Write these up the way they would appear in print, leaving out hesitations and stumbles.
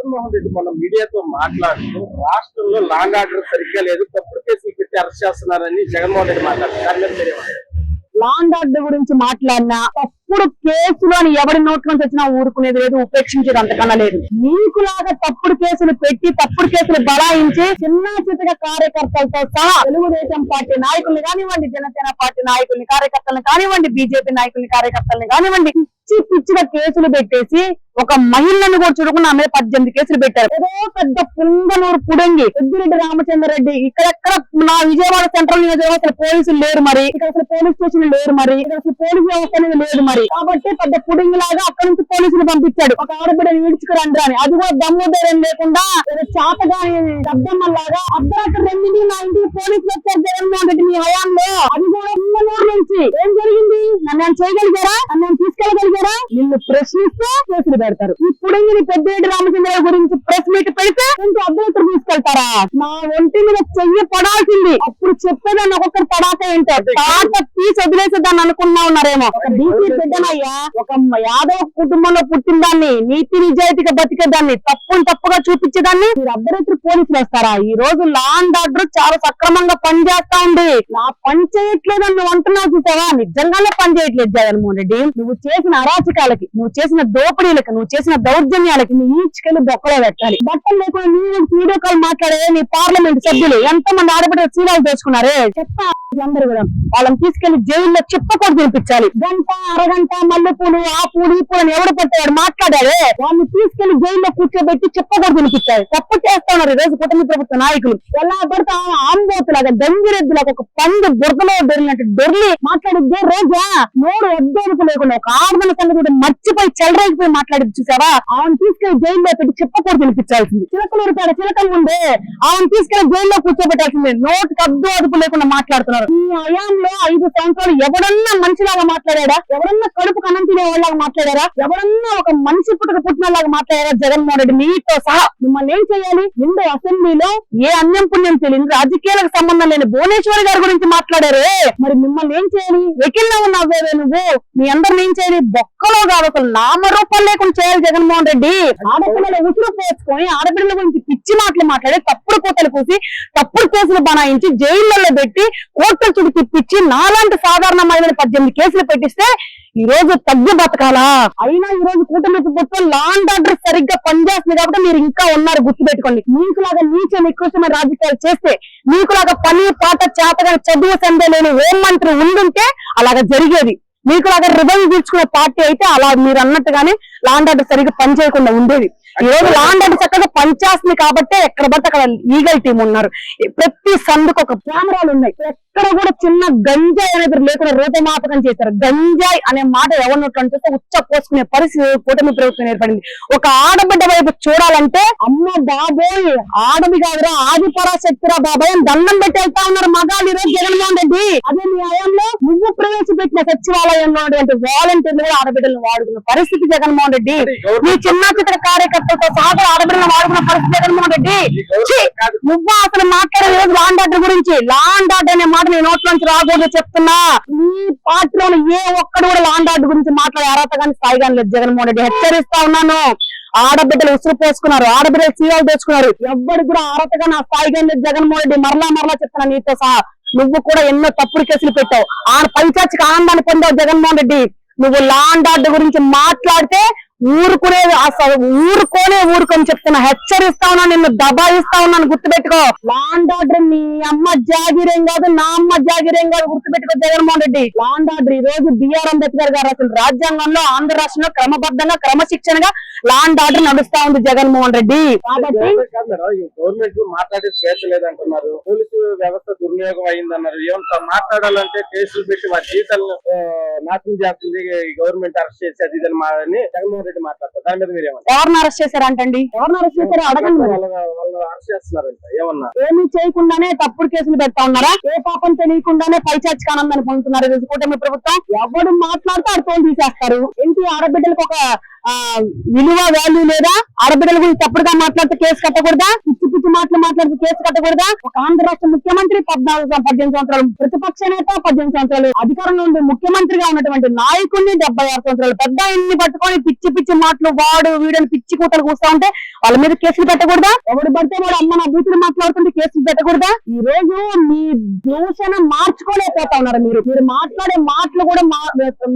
జగన్మోహన్ రెడ్డి మొన్న మీడియాతో మాట్లాడుతూ రాష్ట్రంలో లాండ్ ఆర్డర్ సరిగ్గా లేదు, తప్పుడు కేసులు పెట్టి అరెస్ట్ చేస్తున్నారని జగన్మోహన్ రెడ్డి మాట్లాడుతున్నారు. లాండ్ ఆర్డర్ గురించి మాట్లాడినా తప్పుడు కేసులు అని ఎవరి నోట్ల నుంచి వచ్చినా ఊరుకునేది లేదు, ఉపేక్షించేది అంతకన్నా లేదు. మీకులాగా తప్పుడు కేసులు పెట్టి తప్పుడు కేసులు బలాయించి చిన్న చిన్నగా కార్యకర్తలతో సహా తెలుగుదేశం పార్టీ నాయకుల్ని కానివ్వండి, జనసేన పార్టీ నాయకుల్ని కార్యకర్తలను కానివ్వండి, బీజేపీ నాయకుల్ని కార్యకర్తలను కానివ్వండి, పిచ్చిగా కేసులు పెట్టేసి ఒక మహిళను కూడా చూడకుండా ఆమె 18 కేసులు పెట్టారు. ఏదో పెద్ద పుంగనూరు పుడంగి పెద్దిరెడ్డి రామచంద్రరెడ్డి ఇక్కడెక్కడ నా విజయవాడ సెంట్రల్ నియోజకవర్గం అసలు పోలీసులు లేరు, మరి ఇక్కడ అసలు పోలీస్ స్టేషన్ లేరు, మరి ఇక్కడ అసలు పోలీసు వ్యవస్థ అనేది లేదు, మరి కాబట్టి పెద్ద పుడింగి లాగా అక్కడి నుంచి పోలీసులు పంపించాడు ఒక ఆడబిడ్డని ఈడ్చుకురండి అని. అది కూడా దమ్ము ధైర్యం లేకుండా చాతగాని దద్దమ్మలాగా అర్ధరాత్రి 2 నా ఇంటికి పోలీసులు వచ్చారు జగన్మోహన్ రెడ్డి మీ హయాంలో. అది కూడా పుంగనూరు నుంచి ఏం జరిగింది? నన్ను చేయగలిగారా? నన్ను తీసుకెళ్ళగలిగారా? నిన్ను ప్రశ్నిస్తే కేసులు పెడతారు. ఇప్పుడు పెద్దిరెడ్డి రామచంద్ర గురించి ప్రెస్ మీట్ పెడితే కొంచెం అర్ధరాత్రి తీసుకెళ్తారా? నా ఒంటి మీద చెయ్యి పడాల్సింది, అప్పుడు చెప్పేదాన్ని ఒక్కొక్కరు పడాక ఏంటో తాట తీసి వదిలేసేదాన్ని అనుకున్నా ఉన్నారేమో. ఒక బీసీ బిడ్డనయ్యా, ఒక యాదవ కుటుంబంలో పుట్టిన దాన్ని, నీతి నిజాయితీగా బతికేదాన్ని తప్పుగా చూపించేదాన్ని మీరు అర్ధరాత్రి పోలీసులు వస్తారా? ఈ రోజు లాండ్ ఆర్డర్ చాలా సక్రమంగా పనిచేస్తా ఉంది. నా పని చేయట్లేదని నువ్వు అంటున్నావు చూసావా, నిజంగానే పని చేయట్లేదు జగన్మోహన్ రెడ్డి. నువ్వు చేసిన అరాచకాలకి, నువ్వు చేసిన దోపిడీలకి, నువ్వు చేసిన దౌర్జన్యాలకి నీ ఈడ్చుకెళ్ళి బొక్కలో పెట్టాలి. బట్టలు లేకుండా నీవు వీడియో కాల్ మాట్లాడే నీ పార్లమెంట్ సభ్యులు ఎంతో మంది ఆడబిడ్డ సీరాలు చేసుకున్నారే, చెత్త అందరూ కూడా వాళ్ళని తీసుకెళ్లి జైల్లో చెప్పకూడదు తినిపించాలి. గంట అరగంట మల్లెపూలు ఆ పూలు ఈ పూలు ఎవడు పట్టాడు మాట్లాడారే వాళ్ళని తీసుకెళ్లి జైల్లో కూర్చోబెట్టి చెప్పకూడదు తినిపించాలి. తప్పు చేస్తున్నారు ఈ రోజు కుటుంబ ప్రభుత్వ నాయకులు. ఎలా పడితే ఆంబోతులాగా గంగిరెద్దులాగా ఒక పండు బురదలో దొరికినట్టు దొరికి మాట్లాడిద్దే రోజా నోరు అద్దోడుకు లేకుండా ఒక ఆడదన సంగతి మర్చిపోయి చెలరేగిపోయి మాట్లాడి చూసావా, ఆమెను తీసుకెళ్లి జైల్లో పెట్టి చెప్పకూడదు తినిపించాల్సింది. చిలకలు ఉరికాడ చిలకలు ఉండే ఆమెను తీసుకెళ్లి జైల్లో కూర్చోబెట్టాల్సింది. నోటికి అద్దు అదుపు లేకుండా మాట్లాడుతున్నారు. ఈ హయాంలో 5 సంవత్సరాలు ఎవరన్నా మనిషిలాగా మాట్లాడా? ఎవరన్నా కడుపు కన్నం తినే వాళ్ళగా మాట్లాడారా? ఎవరన్నా ఒక మనిషి పుట్టినలాగా మాట్లాడారా? జగన్మోహన్ రెడ్డి మీతో సహా మిమ్మల్ని ఏం చేయాలి? నిండు అసెంబ్లీలో ఏ అన్యం పుణ్యం తెలియదు రాజకీయాలకు సంబంధం లేని భువనేశ్వరి గారి గురించి మాట్లాడారే, మరి మిమ్మల్ని ఏం చేయాలి? వెకిల్లో ఉన్నావే నువ్వు, మీ అందరిని ఏం చేయాలి? బొక్కలో కాదు అసలు నామరూపం లేకుండా చేయాలి జగన్మోహన్ రెడ్డి. ఆడపిల్లల ఉసురు పోసుకొని ఆడపిల్లల గురించి పిచ్చి మాటలు మాట్లాడి తప్పుడు కోతలు కూసి తప్పుడు కేసులు బనాయించి జైళ్లలో పెట్టి కోర్టుల చుట్టూ తిప్పించి నాలాంటి సాధారణ మహిళలు 18 కేసులు పెట్టిస్తే ఈ రోజు తగ్గి బతకాలా? అయినా ఈ రోజు కూటమి ప్రభుత్వం లాండ్ ఆర్డర్ సరిగ్గా పనిచేస్తుంది కాబట్టి మీరు ఇంకా ఉన్నారు, గుర్తుపెట్టుకోండి. మీకులాగా నీచ నికృష్టమైన రాజకీయాలు చేస్తే, మీకులాగా పని పాట చేతగా చదువు సందే లేని హోం మంత్రి ఉండుంటే అలాగా జరిగేది. మీకులాగా రివెంజ్ తీర్చుకునే పార్టీ అయితే అలా మీరు అన్నట్టుగానే లాండ్ ఆర్డర్ సరిగ్గా పనిచేయకుండా ఉండేది. ఈ రోజు లాండ్ ఆర్డర్ చక్కగా పనిచేస్తుంది కాబట్టి ఎక్కడ పడితే అక్కడ లీగల్ టీం ఉన్నారు. ప్రతి సందుకు ఒక కెమెరాలు ఉన్నాయి. ఎక్కడ కూడా చిన్న గంజాయి అనేది లేకుండా రూపమాపకం చేశారు. గంజాయి అనే మాట ఎవరినట్టు చూస్తే ఉచ్చ పోసుకునే పరిస్థితి కూటమి ప్రభుత్వం ఏర్పడింది. ఒక ఆడబిడ్డ వైపు చూడాలంటే అమ్మ బాబోయ్ ఆడది కాదురా ఆది పరాశక్తిరా బాబాయ్ అని దండం పెట్టి వెళ్తా ఉన్నారు మగాళ్ళు ఈ రోజు జగన్మోహన్ రెడ్డి. అదే మీ హయాంలో నువ్వు ప్రవేశపెట్టిన సచివాలయంలో వాలంటీర్లు కూడా ఆడబిడ్డలను వాడుకున్న పరిస్థితి జగన్మోహన్ రెడ్డి. మీ చిన్న చిత్ర కార్యకర్తలతో సహా ఆడబిడ్డలను వాడుకున్న పరిస్థితి జగన్మోహన్ రెడ్డి. నువ్వు అసలు మాట్లాడే రోజు లాండ్ ఆర్డర్ గురించి, లాండ్ ఆర్డర్ అనే మాట నీ నోట్ల నుంచి రాకూడదు చెప్తున్నా. మీ పార్టీలో ఏ ఒక్కడు కూడా లాండ్ ఆర్డర్ గురించి మాట్లాడే అర్హత కానీ స్థాయి కానీ లేదు జగన్మోహన్ రెడ్డి. హెచ్చరిస్తా ఉన్నాను. ఆడబిడ్డలు ఉసురు పోసుకున్నారు, ఆడబిడ్డలు సీరాలు తెచ్చుకున్నారు. ఎవ్వరికి కూడా అర్హతగా నా స్థాయి కానీ లేదు జగన్మోహన్ రెడ్డి. మరలా చెప్తున్నా నీతో సహా నువ్వు కూడా ఎన్నో తప్పుడు కేసులు పెట్టావు. పైచాచికి ఆనందాన్ని పొందావు జగన్మోహన్ రెడ్డి. నువ్వు లాండ్ ఆర్డర్ గురించి మాట్లాడితే ఊరుకొని చెప్తున్నా, హెచ్చరిస్తా ఉన్నా, నిన్ను దబాయిస్తా ఉన్నాను, గుర్తుపెట్టుకో. లాండ్ ఆర్డర్ నీ అమ్మ జాగిరేం కాదు, నా అమ్మ జాగిరేం కాదు, గుర్తుపెట్టుకో జగన్మోహన్ రెడ్డి. లాండ్ ఆర్డర్ ఈ రోజు బిఆర్ అంబేద్కర్ గారు అసలు రాజ్యాంగంలో ఆంధ్ర రాష్ట్రంలో క్రమబద్ధంగా క్రమశిక్షణగా లాండ్ ఆర్డర్ నడుస్తా ఉంది జగన్మోహన్ రెడ్డి. కాబట్టి గవర్నమెంట్ మాట్లాడే స్వేచ్ఛ లేదంటున్నారు, పోలీసు వ్యవస్థ దుర్వినియోగం అయిందన్నారు. ఏమంటారు? మాట్లాడాలంటే కేసులు పెట్టి వారి జీతాలను నాశనం చేస్తుంది గవర్నమెంట్ అరెస్ట్ చేసి అది ఇదని జగన్మోహన్ రెడ్డి మాట్లాడతారు. దాని మీద మీరు ఏమన్నా? ఎవరిని అరెస్ట్ చేశారంటండి? ఎవరిని అరెస్ట్ చేశారు అడగండి. వాళ్ళు అరెస్ట్ చేస్తున్నారంట. ఏమన్నా? ఏమీ చేయకుండానే తప్పుడు కేసులు పెడతా ఉన్నారా? ఏ పాపం తెలియకుండానే పైచాచిక ఆనందాన్ని పొందుతున్నారు కూటమి ప్రభుత్వం. ఎవడు మాట్లాడితే అర్థం తీసేస్తారు. ఏంటి ఆడబిడ్డలకు ఒక విలువ వాల్యూ లేదా? ఆడబిడ్డల గురించి తప్పుడుగా మాట్లాడితే కేసు కట్టకూడదా? పిచ్చి పిచ్చి మాటలు మాట్లాడితే కేసు కట్టకూడదా? ఒక ఆంధ్ర రాష్ట్ర ముఖ్యమంత్రి 18 సంవత్సరాలు ప్రతిపక్ష నేత, 18 సంవత్సరాలు అధికారంలో ఉండి ముఖ్యమంత్రిగా ఉన్నటువంటి నాయకుడిని 76 సంవత్సరాలు పెద్ద ఇన్ని పట్టుకొని పిచ్చి పిచ్చి మాటలు వాడు వీడని పిచ్చి కూతలు కూస్తా ఉంటే వాళ్ళ మీద కేసులు పెట్టకూడదా? ఎవడు పడితే వాడు అమ్మ నా బూతులు మాట్లాడుతుంటే కేసులు పెట్టకూడదా? ఈ రోజు మీ దూషణ మార్చుకోలేకపోతా ఉన్నారు. మీరు మాట్లాడే మాటలు కూడా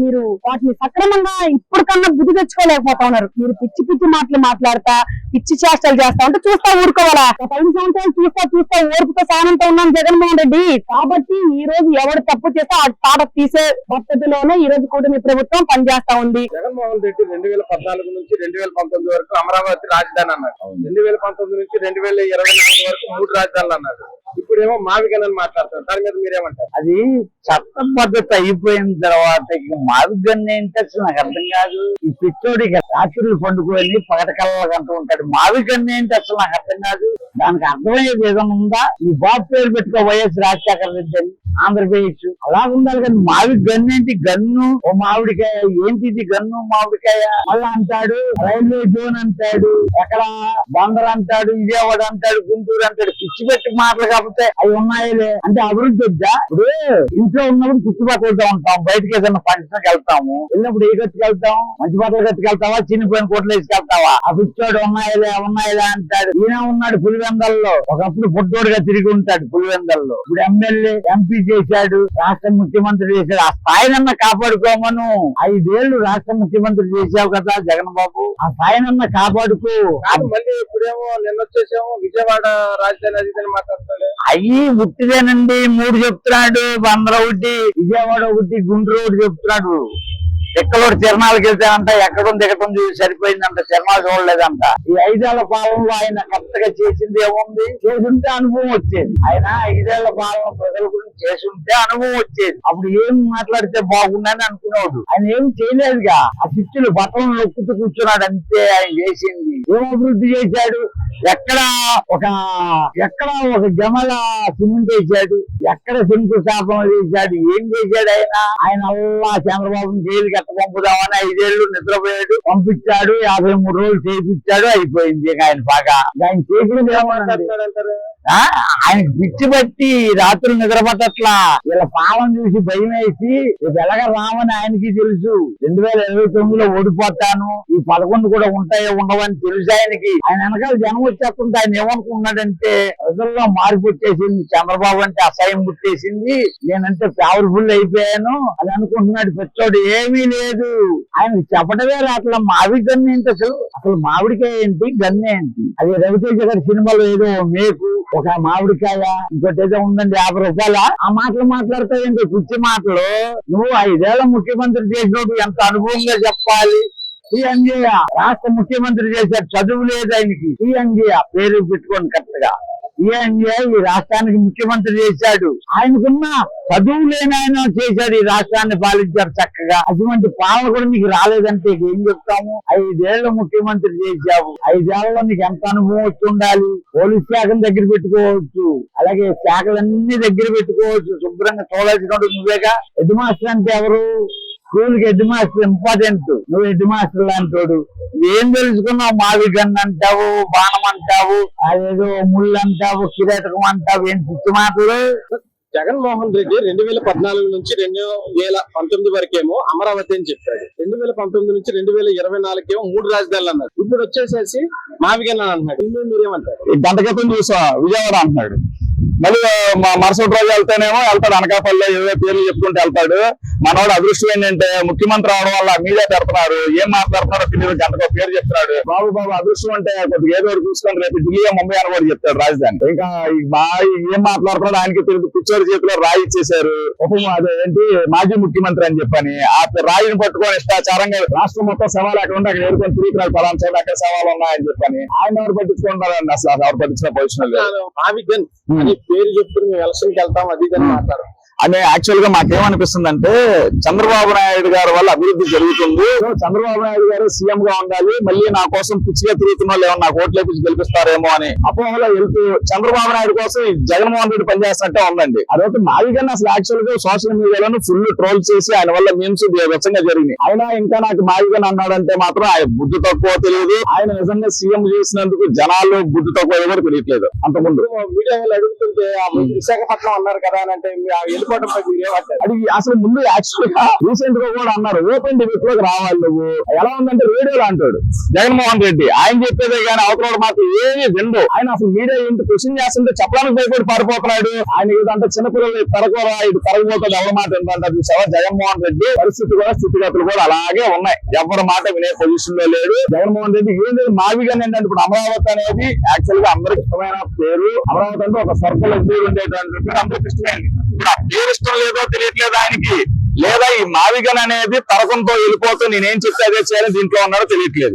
మీరు వాటిని సక్రమంగా ఇప్పుడు కన్నా బుద్ధి తెచ్చుకోలేకపోతా ఉన్నారు. మీరు పిచ్చి పిచ్చి మాటలు మాట్లాడతా పిచ్చి చేష్టలు చేస్తా ఉంటే చూస్తా ఊరుకోవాలా? 5 సంవత్సరాలు చూస్తా ఓర్పుతో సహనంతో ఉన్నాం జగన్మోహన్ రెడ్డి. కాబట్టి ఈ రోజు ఎవరు తప్పు చేస్తే ఆ పాట తీసే పద్ధతిలోనే ఈ రోజు కూటమి ప్రభుత్వం పనిచేస్తా ఉంది. జగన్మోహన్ రెడ్డి 2014 నుంచి 2019 వరకు అమరావతి రాజధాని అన్నారు. 2019 నుంచి 2024 వరకు 3 రాజధానులు అన్నారు. ఇప్పుడేమో మావిగనని మాట్లాడుతున్నారు. దాని మీద మీరేమంటారు? అది చట్టం పద్ధతి అయిపోయిన తర్వాత ఇక మావిగన్ ఏంటి అసలు నాకు అర్థం కాదు. ఈ పిచ్చోడికి రాత్రులు పండుకొని పగట కళ్ళ అంటూ ఉంటాడు. మావిగన్ ఏంటి అసలు నాకు అర్థం కాదు. దానికి అర్థమయ్యేది ఏదైనా ఉందా? ఈ బాబు పేరు పెట్టుకో వైఎస్ రాజశేఖర రెడ్డి అని ఆంధ్రప్రదేశ్ అలా ఉండాలి. కానీ మావి గన్ను ఏంటి? గన్ను ఓ మామిడికాయ ఏంటిది? గన్ను మామిడికాయ మళ్ళా అంటాడు. రైల్వే జోన్ అంటాడు, ఎక్కడ బందర్ అంటాడు, విజయవాడ అంటాడు, గుంటూరు అంటాడు. పిచ్చి పెట్టి మాటలు కాకపోతే అవి ఉన్నాయిలే అంటే అభివృద్ధి వద్దా? ఇప్పుడు ఇంట్లో ఉన్నప్పుడు చుట్టుపక్కలతో ఉంటాం, బయటకి ఏదైనా ఫంక్షన్ వెళ్తాము, వెళ్ళినప్పుడు ఏ కట్టుకెళ్తాం? మంచి బట్టలు కట్టుకెళ్తావా, చిన్నపోయిన కోట్లు వేసుకెళ్తావా? ఆ పిచ్చోడు ఉన్నాయిలే అంటాడు. ఈయన ఉన్నాడు పులివెందల్లో, ఒకప్పుడు పుట్టోడుగా తిరిగి ఉంటాడు పులివెందల్లో. ఇప్పుడు ఎమ్మెల్యే ఎంపీ చేశాడు, రాష్ట్ర ముఖ్యమంత్రి చేశాడు. ఆ స్థాయినన్నా కాపాడుకోమను. 5 ఏళ్లు రాష్ట్ర ముఖ్యమంత్రి చేశావు కదా జగన్ బాబు, ఆ స్థాయినన్నా కాపాడుకో. మళ్ళీ ఇప్పుడేమో నిన్న వచ్చేసేమో విజయవాడ రాజధాని అది మాట్లాడతాడు. అయ్యి ఉట్టిదేనండి. 3 చెప్తున్నాడు, బందర ఒకటి, విజయవాడ ఒకటి, గుంటూరు ఒకటి చెప్తున్నాడు. ఎక్కడోడు తిరణాలకు వెళ్తానంట, ఎక్కడుంది దిగటం సరిపోయిందంట, తిరణాలు చూడలేదంట. ఈ 5 ఏళ్ల పాలనలో ఆయన కరెక్ట్ గా చేసింది ఏముంది? చేసుంటే అనుభవం వచ్చేది. ఆయన 5 ఏళ్ల పాలన ప్రజల గురించి చేసుంటే అనుభవం వచ్చేది. అప్పుడు ఏం మాట్లాడితే బాగుందని అనుకునేవాడు. ఆయన ఏం చేయలేదుగా. ఆ పిచ్చులు బట్టలు నొక్కుతూ కూర్చున్నాడు అంతే. ఆయన చేసింది ఏం అభివృద్ధి చేశాడు? ఎక్కడ ఒక జమల సిమెంట్ వేసాడు, ఎక్కడ శంకుస్థాపన చేశాడు, ఏం చేశాడు? ఆయన అల్లా చంద్రబాబుని జైలుకి ఎట్ట పంపుదామని 5 ఏళ్లు నిద్రపోయాడు, పంపించాడు, 53 రోజులు చేయించాడు, అయిపోయింది. ఆయన బాగా ఆయన చేసినది ఏమన్నాడు? ఆయనకి పిచ్చి బట్టి రాత్రులు నిద్ర పట్టట్లా. ఇలా పాలన చూసి భయం వేసి వెలగ రామని ఆయనకి తెలుసు. 2029లో ఓడిపోతాను, ఈ 11 కూడా ఉంటాయో ఉండవని తెలుసు ఆయనకి. ఆయన వెనకాల జనం వచ్చేస్తుంటే ఆయన ఏమనుకున్నాడంటే ప్రజల్లో మార్పు వచ్చేసింది, చంద్రబాబు అంటే అసహ్యం పుట్టేసింది, నేనంటే పవర్ఫుల్ అయిపోయాను అని అనుకుంటున్నాడు. పెచ్చోడు ఏమీ లేదు. ఆయనకి చెప్పడమే రాట్లా. మావి గన్ను ఏంటి అసలు మామిడికాయ ఏంటి, గన్ను ఏంటి? అది రవితేజ గారి సినిమాలో ఏదో మేకు, ఒక మామిడికాయ, ఇంకోటి ఏదో ఉందండి 50 రూపాయల. ఆ మాటలు మాట్లాడతావేంటి? పిచ్చి మాటలు. నువ్వు 5 ఏళ్ల ముఖ్యమంత్రి చేసినప్పుడు ఎంత అనుభవంగా చెప్పాలి. టీఎన్జీఆ రాష్ట్ర ముఖ్యమంత్రి చేశారు, చదువు లేదు ఆయనకి. టీఎన్జీఆ పేరు పెట్టుకోండి కరెక్ట్ గా. టీఎన్జీఆ ఈ రాష్ట్రానికి ముఖ్యమంత్రి చేశాడు. ఆయనకున్న చదువు లేని ఆయన చేశాడు, ఈ రాష్ట్రాన్ని పాలించారు చక్కగా. అటువంటి పాలన కూడా నీకు రాలేదంటే ఏం చెప్తాము? 5 ఏళ్ల ముఖ్యమంత్రి చేశావు, 5 ఏళ్లలో నీకు ఎంత అనుభవం వచ్చి ఉండాలి? పోలీస్ శాఖను దగ్గర పెట్టుకోవచ్చు, అలాగే శాఖలన్నీ దగ్గర పెట్టుకోవచ్చు, శుభ్రంగా చూడాల్సినట్టు నువ్వేగా. హెడ్ మాస్టర్ అంటే ఎవరు? స్కూల్ కి హెడ్ మాస్టర్ ఇంపార్టెంట్. నువ్వు హెడ్ మాస్టర్ లాంటోడు. ఏం తెలుసుకున్నావు? మావి గన్ అంటావు, బాణం అంటావు, అదేదో ముళ్ళు అంటావు, కిరీటకం అంటావు. ఏం పిచ్చి మాటలు. జగన్మోహన్ రెడ్డి 2014 నుంచి 2019 వరకేమో అమరావతి అని చెప్పాడు. 2019 నుంచి 2024 ఏమో 3 రాజధానులు అన్నారు. ఇప్పుడు వచ్చేసేసి మావిగన్ అని అంటున్నాడు. ఇల్లు మీరేమంటారు? గంట క్రితం చూసా విజయవాడ అంటున్నాడు. మళ్ళీ మరుసటి రోజు వెళ్తాడు అనకాపల్లి, ఏదో పేర్లు చెప్పుకుంటూ వెళ్తాడు. మనోడు అదృష్టం ఏంటంటే ముఖ్యమంత్రి అవడం వల్ల మీడియా పెడుతున్నారు, ఏం మాట్లాడుతున్నారో తెలియదు. గంటకు పేరు చెప్తున్నాడు. బాబు అదృష్టం అంటే కొద్దిగా ఏదో చూసుకొని రేపు ఢిల్లీ ముంబై అని కూడా చెప్తాడు రాజధాని. ఇంకా ఏం మాట్లాడుతున్నాడు ఆయనకి తెలియదు. పిచ్చోడి చేతిలో రాయి ఇచ్చేశారు. అదేంటి మాజీ ముఖ్యమంత్రి అని చెప్పని ఆ రాయిని పట్టుకొని ఇష్టాచారంగా రాష్ట్రం మొత్తం సవాలు అక్కడ ఉంటే అక్కడ ఏడుకొని తిరుగుతున్నారు. పలానా సైడ్ అక్కడ సవాలు ఉన్నాయని చెప్పని ఆయన ఎవరు పట్టించుకుంటారండి? అసలు ఎవరు పట్టించిన పొజిషన్ లేదు. మావిగన్ అని పేరు చెప్తున్న మేము ఎలక్షన్ కి వెళ్తాం అది ఇది అని మాట్లాడు. అని యాక్చువల్ గా మాకేమనిపిస్తుంది అంటే చంద్రబాబు నాయుడు గారి వల్ల అభివృద్ధి జరుగుతుంది. సో చంద్రబాబు నాయుడు గారు సీఎం గా ఉండాలి, మళ్ళీ నా కోసం పిచ్చిగా తిరుగుతున్న వాళ్ళు ఏమన్నా నాకు ఓట్లు వేపించి గెలిపిస్తారేమో అని అపోహలో వెళ్తూ చంద్రబాబు నాయుడు కోసం ఈ జగన్మోహన్ రెడ్డి పనిచేస్తున్నట్టే ఉందండి. అదొకటి మావిగన్ అసలు యాక్చువల్ గా సోషల్ మీడియాలో ఫుల్ ట్రోల్ చేసి ఆయన వల్ల మీమ్స్ వెచ్చంగా జరిగింది. అయినా ఇంకా నాకు మావిగన్ అన్నాడంటే మాత్రం ఆయన బుద్ధి తక్కువ తెలియదు. ఆయన నిజంగా సీఎం చేసినందుకు జనాలు బుద్ధి తక్కువ కూడా తెలియట్లేదు. అంతకుముందు మీడియా వాళ్ళు అడుగుతుంటే విశాఖపట్నం అన్నారు కదా అని అంటే వెళ్ళిపోవడం అది అసలు ముందు యాక్చువల్ గా రీసెంట్ గా కూడా అన్నారు ఓపెన్ డిబేట్ లోకి రావాలి నువ్వు. ఎలా ఉందంటే రేడియోలో అంటాడు జగన్మోహన్ రెడ్డి, ఆయన చెప్పేదే కానీ అవతల మాత్రం ఏమీ విండు. ఆయన అసలు మీడియా ఏంటి క్వశ్చన్ చేస్తుంటే చెప్పడానికి భయపడి పారిపోతున్నాడు. ఆయన ఏదంటే చిన్నపిల్లలు తరగరా ఇది తరగబోతుంది ఎవరి మాట ఏంటంటే చూసావా జగన్మోహన్ రెడ్డి పరిస్థితి కూడా స్థితిగతులు కూడా అలాగే ఉన్నాయి. ఎవరి మాట వినే పొజిషన్ లో లేడు జగన్మోహన్ రెడ్డి. ఏం లేదు మావిగానే ఏంటంటే ఇప్పుడు అమరావతి అనేది యాక్చువల్ గా అందరికి ఇష్టమైన పేరు. అమరావతి అంటే ఒక సర్కిల్ ఎందుకు ఉండేటటువంటి అందరికి ఇష్టమైంది. ఇప్పుడు ఆ పేరు ఇష్టం లేదో తెలియట్లేదు ఆయనకి, లేదా ఈ మావిగన్ అనేది తరకంతో వెళ్ళిపోతూ నేనేం చెప్తే అదే చేయాలి దీంట్లో ఉన్నాడో తెలియట్లేదు.